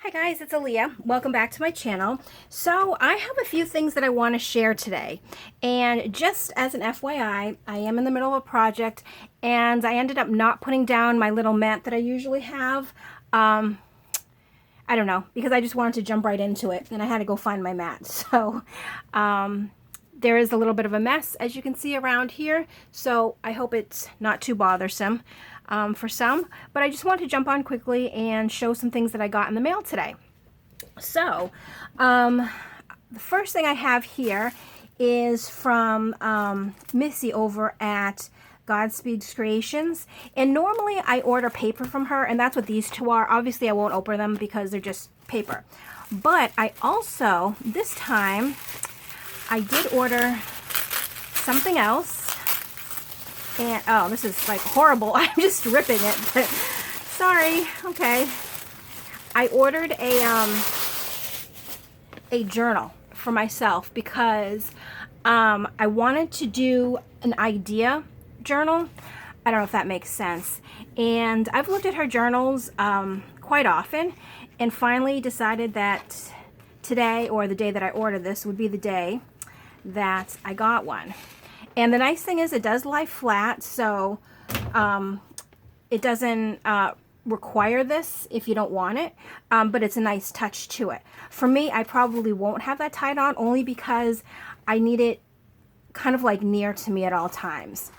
Hi guys, it's Aaliyah. Welcome back to my channel. So I have a few things that I want to share today. And just as an FYI, I am in the middle of a project and I ended up not putting down my little mat that I usually have. I don't know, because I just wanted to jump right into it and I had to go find my mat. So there is a little bit of a mess, as you can see around here. So I hope it's not too bothersome for some, but I just want to jump on quickly and show some things that I got in the mail today. So the first thing I have here is from Missy over at Godspeed's Creations, and normally I order paper from her, and that's what these two are. Obviously I won't open them because they're just paper, but I also, this time, I did order something else. And oh, this is like horrible. I'm just ripping it. But sorry. Okay. I ordered a journal for myself because I wanted to do an idea journal. I don't know if that makes sense. And I've looked at her journals quite often and finally decided that today, or the day that I ordered this, would be the day that I got one. And the nice thing is it does lie flat, so it doesn't require this if you don't want it, but it's a nice touch to it. For me, I probably won't have that tied on only because I need it kind of like near to me at all times.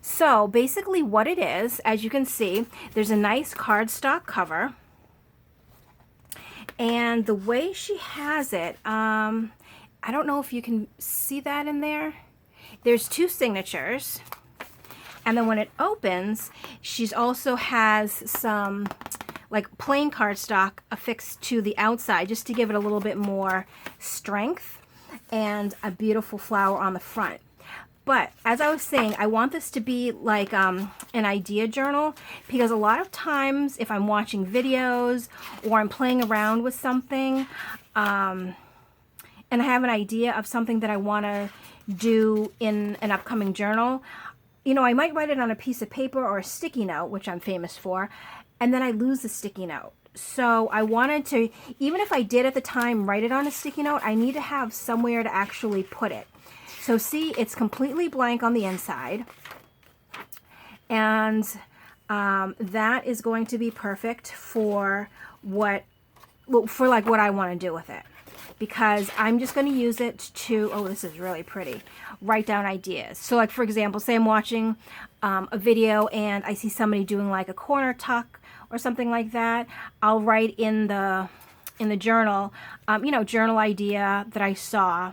So basically what it is, as you can see, there's a nice cardstock cover. And the way she has it, I don't know if you can see that in there. There's two signatures, and then when it opens, she's also has some like plain cardstock affixed to the outside just to give it a little bit more strength, and a beautiful flower on the front. But as I was saying, I want this to be like an idea journal, because a lot of times if I'm watching videos or I'm playing around with something and I have an idea of something that I want to do in an upcoming journal, you know, I might write it on a piece of paper or a sticky note, which I'm famous for, and then I lose the sticky note. So I wanted to, even if I did at the time write it on a sticky note, I need to have somewhere to actually put it. So see, it's completely blank on the inside, and that is going to be perfect for what I want to do with it. Because I'm just going to use it to, oh, this is really pretty, write down ideas. So like, for example, say I'm watching a video and I see somebody doing like a corner tuck or something like that. I'll write in the journal, you know, journal idea that I saw,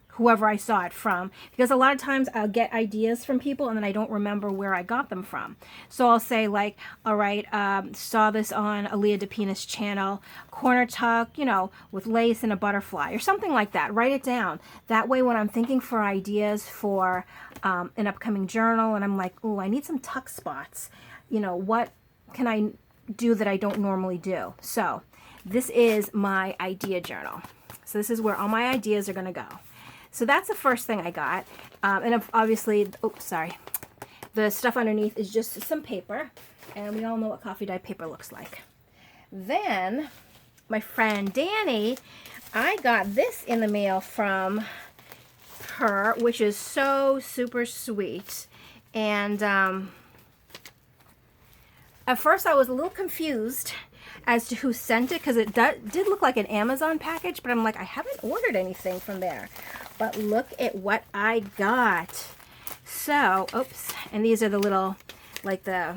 whoever I saw it from, because a lot of times I'll get ideas from people and then I don't remember where I got them from. So I'll say like, all right, saw this on Alia De Pina's channel, corner tuck, you know, with lace and a butterfly or something like that. Write it down. That way when I'm thinking for ideas for an upcoming journal and I'm like, oh, I need some tuck spots, you know, what can I do that I don't normally do? So this is my idea journal. So this is where all my ideas are going to go. So that's the first thing I got. And obviously, oops, sorry. The stuff underneath is just some paper. And we all know what coffee dye paper looks like. Then, my friend Dani, I got this in the mail from her, which is so super sweet. And at first I was a little confused as to who sent it, because it did look like an Amazon package, but I'm like, I haven't ordered anything from there. But look at what I got. So, oops, and these are the little, like the,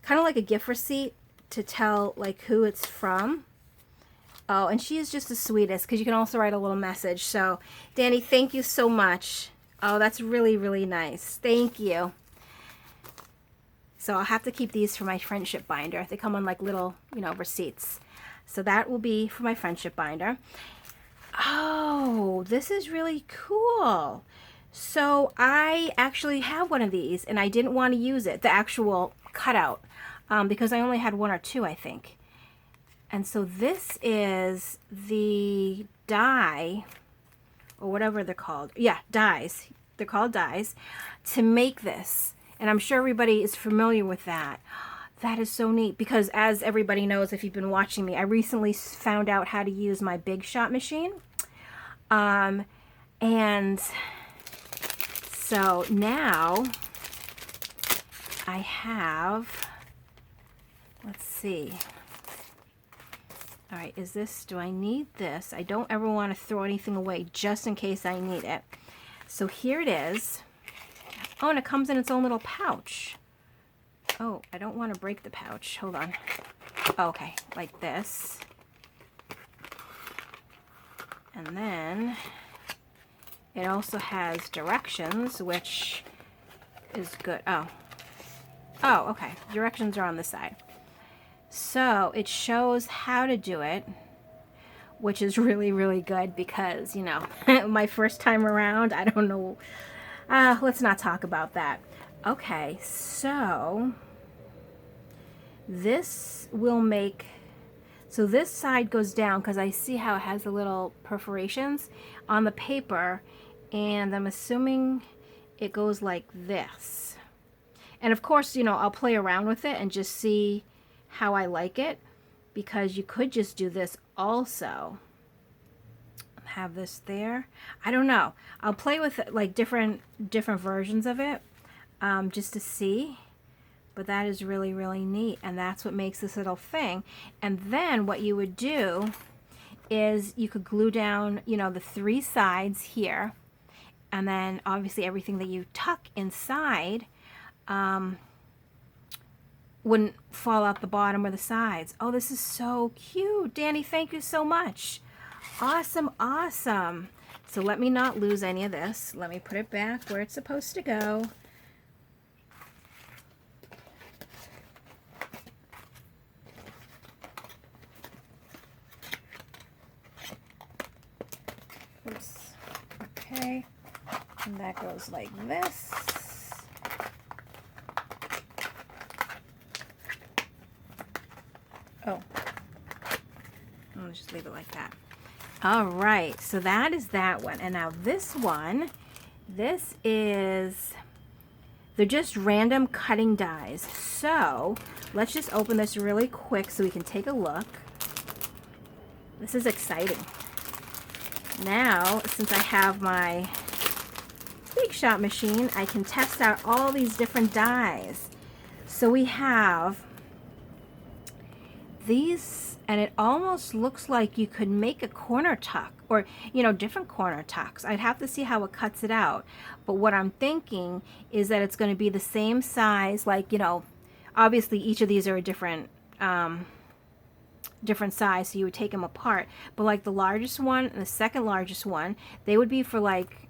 kind of like a gift receipt to tell like who it's from. Oh, and she is just the sweetest, because you can also write a little message. So, Dani, thank you so much. Oh, that's really, really nice. Thank you. So I'll have to keep these for my friendship binder. They come on like little, you know, receipts. So that will be for my friendship binder. Oh, this is really cool. So I actually have one of these and I didn't want to use it, the actual cutout, because I only had one or two, I think. And so this is the die, or whatever they're called. Yeah, dies. They're called dies to make this. And I'm sure everybody is familiar with that. That is so neat because, as everybody knows, if you've been watching me, I recently found out how to use my Big Shot machine. And so now I have, let's see. All right, do I need this? I don't ever want to throw anything away just in case I need it. So here it is. Oh, and it comes in its own little pouch. Oh, I don't want to break the pouch. Hold on. Okay, like this. And then it also has directions, which is good. Oh, okay. Directions are on the side. So it shows how to do it, which is really, really good because, you know, my first time around, I don't know. Let's not talk about that. Okay, so this will make, so this side goes down because I see how it has the little perforations on the paper, and I'm assuming it goes like this. And of course, you know, I'll play around with it and just see how I like it, because you could just do this also. Have this there. I don't know. I'll play with like different versions of it just to see. But that is really, really neat, and that's what makes this little thing. And then what you would do is you could glue down, you know, the 3 sides here, and then obviously everything that you tuck inside wouldn't fall out the bottom or the sides. Oh, this is so cute. Dani, thank you so much. Awesome, awesome. So let me not lose any of this. Let me put it back where it's supposed to go. Oops. Okay. And that goes like this. Oh, I'll just leave it like that. All right, so that is that one. And now this one, this is, they're just random cutting dies. So let's just open this really quick so we can take a look. This is exciting. Now, since I have my Big Shot machine, I can test out all these different dies. So we have these, and it almost looks like you could make a corner tuck, or, you know, different corner tucks. I'd have to see how it cuts it out. But what I'm thinking is that it's going to be the same size, like, you know, obviously each of these are a different size, so you would take them apart. But like the largest one and the second largest one, they would be for like,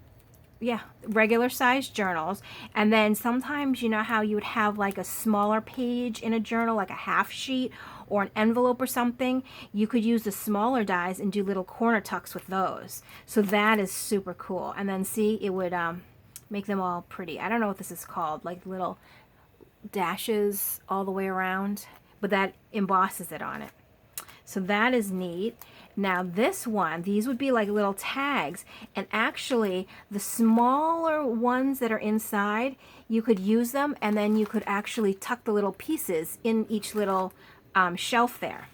yeah, regular size journals. And then sometimes, you know how you would have like a smaller page in a journal, like a half sheet or an envelope or something, you could use the smaller dies and do little corner tucks with those. So that is super cool. And then see, it would make them all pretty. I don't know what this is called, like little dashes all the way around, but that embosses it on it. So that is neat. Now this one, these would be like little tags, and actually the smaller ones that are inside, you could use them, and then you could actually tuck the little pieces in each little shelf there.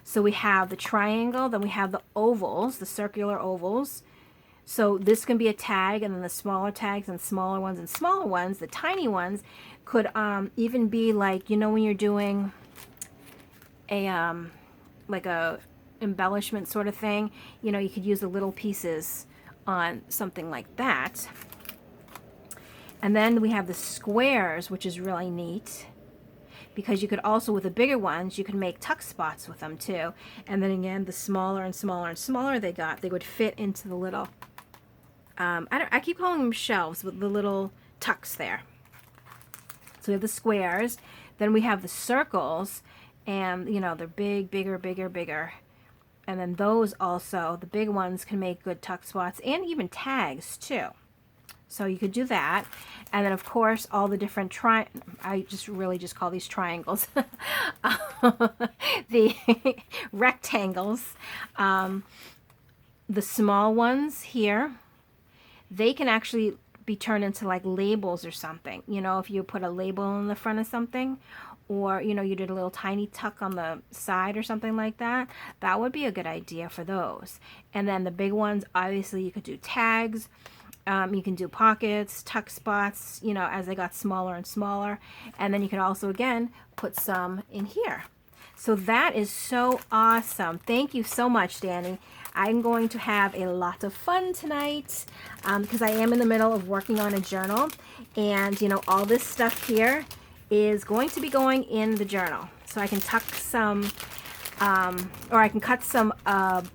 So we have the triangle, then we have the ovals, the circular ovals. So this can be a tag, and then the smaller tags and smaller ones, the tiny ones could even be like, you know, when you're doing a like a embellishment sort of thing, you know, you could use the little pieces on something like that. And then we have the squares, which is really neat, because you could also, with the bigger ones, you could make tuck spots with them too. And then again, the smaller and smaller and smaller they got, they would fit into the little I keep calling them shelves, but the little tucks there. So we have the squares, then we have the circles, and you know, they're big, bigger, bigger, bigger. And then those also, the big ones, can make good tuck spots and even tags too. So you could do that. And then of course all the different I really just call these triangles. The rectangles. The small ones here, they can actually be turned into like labels or something. You know, if you put a label in the front of something, or, you know, you did a little tiny tuck on the side or something like that, that would be a good idea for those. And then the big ones, obviously you could do tags. You can do pockets, tuck spots, you know, as they got smaller and smaller. And then you can also, again, put some in here. So that is so awesome. Thank you so much, Dani. I'm going to have a lot of fun tonight because I am in the middle of working on a journal. And, you know, all this stuff here is going to be going in the journal. So I can tuck some, or I can cut some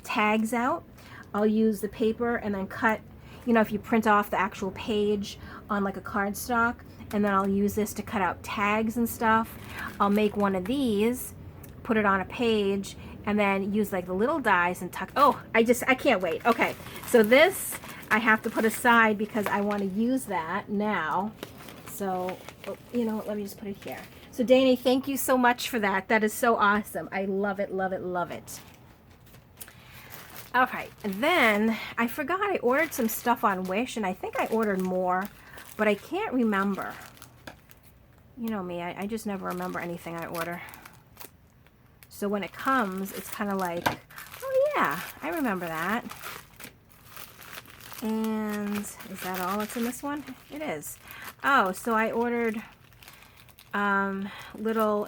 tags out. I'll use the paper and then cut, you know, if you print off the actual page on like a cardstock, and then I'll use this to cut out tags and stuff. I'll make one of these, put it on a page, and then use like the little dies and tuck. Oh, I can't wait. Okay, so this I have to put aside because I want to use that now. So, you know what, let me just put it here. So Dani, thank you so much for that. That is so awesome. I love it, love it, love it. All right, and then I forgot I ordered some stuff on Wish, and I think I ordered more, but I can't remember. You know me, I just never remember anything I order. So when it comes, it's kind of like, oh yeah, I remember that. And is that all that's in this one? It is. Oh, so I ordered little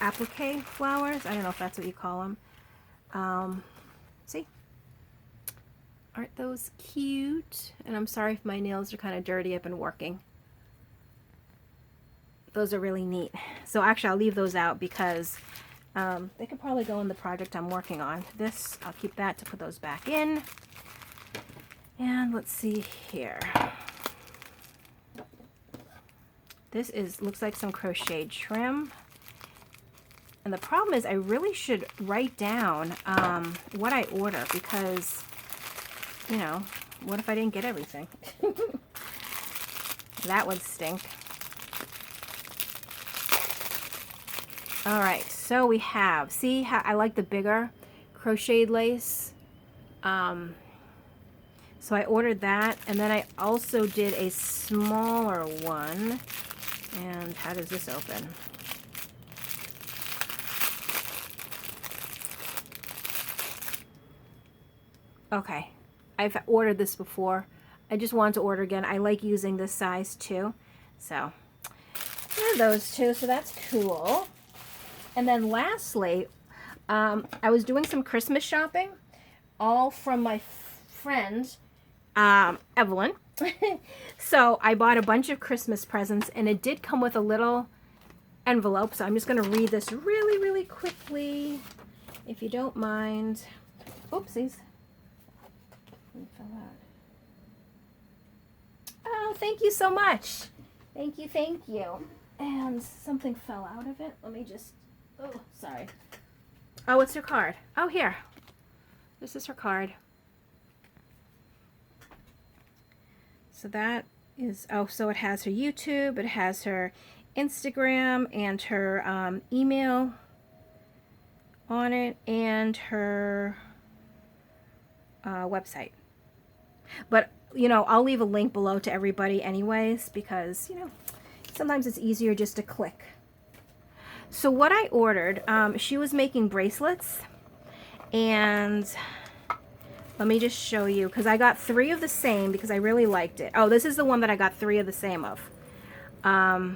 applique flowers. I don't know if that's what you call them. See? Aren't those cute? And I'm sorry if my nails are kind of dirty. I've been working. Those are really neat. So actually I'll leave those out because they could probably go in the project I'm working on. This, I'll keep that to put those back in. And let's see here. This looks like some crocheted trim. And the problem is I really should write down what I order because, you know, what if I didn't get everything? That would stink. All right, so we have, see how I like the bigger crocheted lace. So I ordered that, and then I also did a smaller one. And how does this open? Okay, I've ordered this before. I just wanted to order again. I like using this size too. So there are those two, so that's cool. And then lastly, I was doing some Christmas shopping, all from my friend, Evelyn. So I bought a bunch of Christmas presents, and it did come with a little envelope. So I'm just going to read this really, really quickly, if you don't mind. Oopsies. Oh, thank you so much. Thank you, thank you. And something fell out of it. Let me just, oh, sorry. Oh, it's her card. Oh, here. This is her card. So that is, oh, so it has her YouTube, it has her Instagram and her email on it, and her website. But, you know, I'll leave a link below to everybody anyways, because, you know, sometimes it's easier just to click. So what I ordered, she was making bracelets, and let me just show you, because I got 3 of the same because I really liked it. Oh, this is the one that I got 3 of the same of. Oh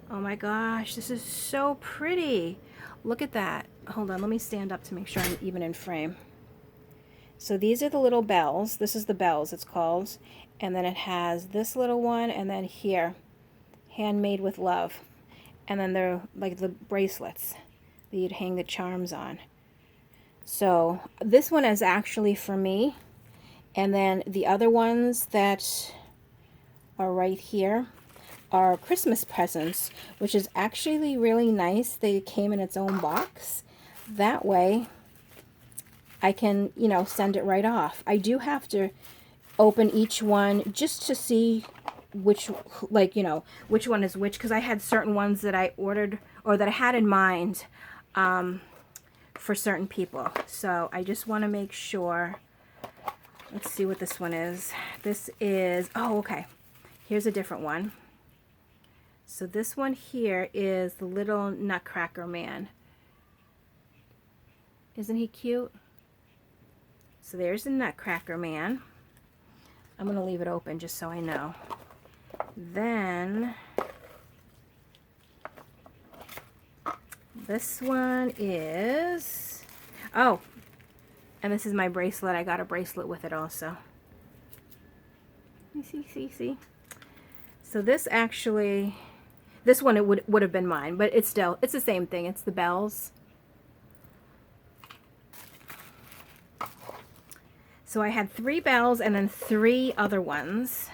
my gosh, this is so pretty. Look at that. Hold on, let me stand up to make sure I'm even in frame. So these are the little bells. This is the bells, it's called. And then it has this little one, and then here, handmade with love. And then they're like the bracelets that you'd hang the charms on. So this one is actually for me, and then the other ones that are right here are Christmas presents, which is actually really nice. They came in its own box. That way I can, you know, send it right off. I do have to open each one just to see which, like, you know, which one is which, because I had certain ones that I ordered or that I had in mind for certain people. So I just want to make sure. Let's see what this one is. This is, oh, okay. Here's a different one. So this one here is the little Nutcracker man. Isn't he cute? So there's the Nutcracker man. I'm going to leave it open just so I know. Then this one is, oh, and this is my bracelet. I got a bracelet with it also. See. So this actually, this one it would have been mine, but it's the same thing. It's the bells. So I had 3 bells and then 3 other ones.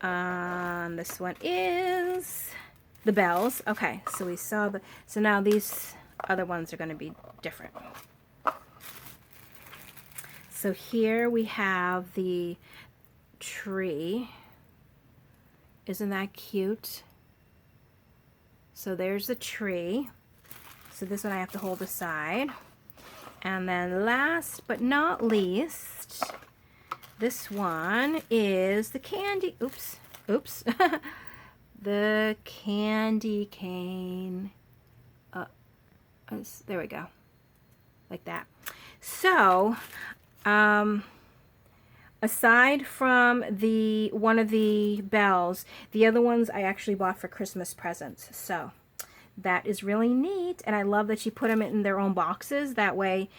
This one is the bells. Okay, so we saw so now these other ones are going to be different. So here we have the tree. Isn't that cute? So there's the tree. So this one I have to hold aside. And then last but not least, this one is the candy, oops, the candy cane. There we go, like that. So, aside from one of the bells, the other ones I actually bought for Christmas presents. So that is really neat, and I love that she put them in their own boxes. That way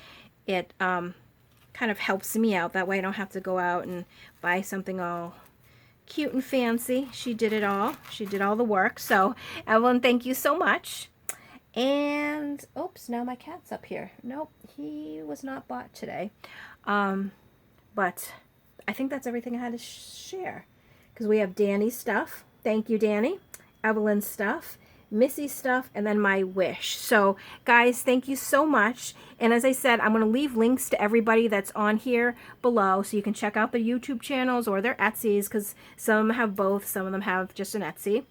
it kind of helps me out. That way I don't have to go out and buy something all cute and fancy. She did it all. She did all the work. So Evelyn, thank you so much. And oops, now my cat's up here. Nope, he was not bought today. But I think that's everything I had to share, because we have Dani's stuff. Thank you, Dani. Evelyn's stuff, Missy's stuff, and then my wish. So guys, thank you so much. And as I said, I'm going to leave links to everybody that's on here below, so you can check out their YouTube channels or their Etsy's, because some of them have both. Some of them have just an Etsy,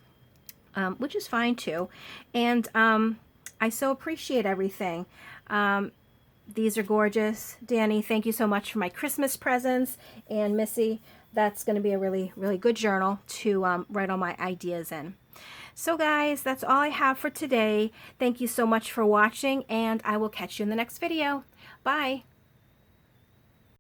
which is fine too. And I so appreciate everything. These are gorgeous. Dani, thank you so much for my Christmas presents. And Missy, that's going to be a really, really good journal to write all my ideas in. So guys, that's all I have for today. Thank you so much for watching, and I will catch you in the next video. Bye.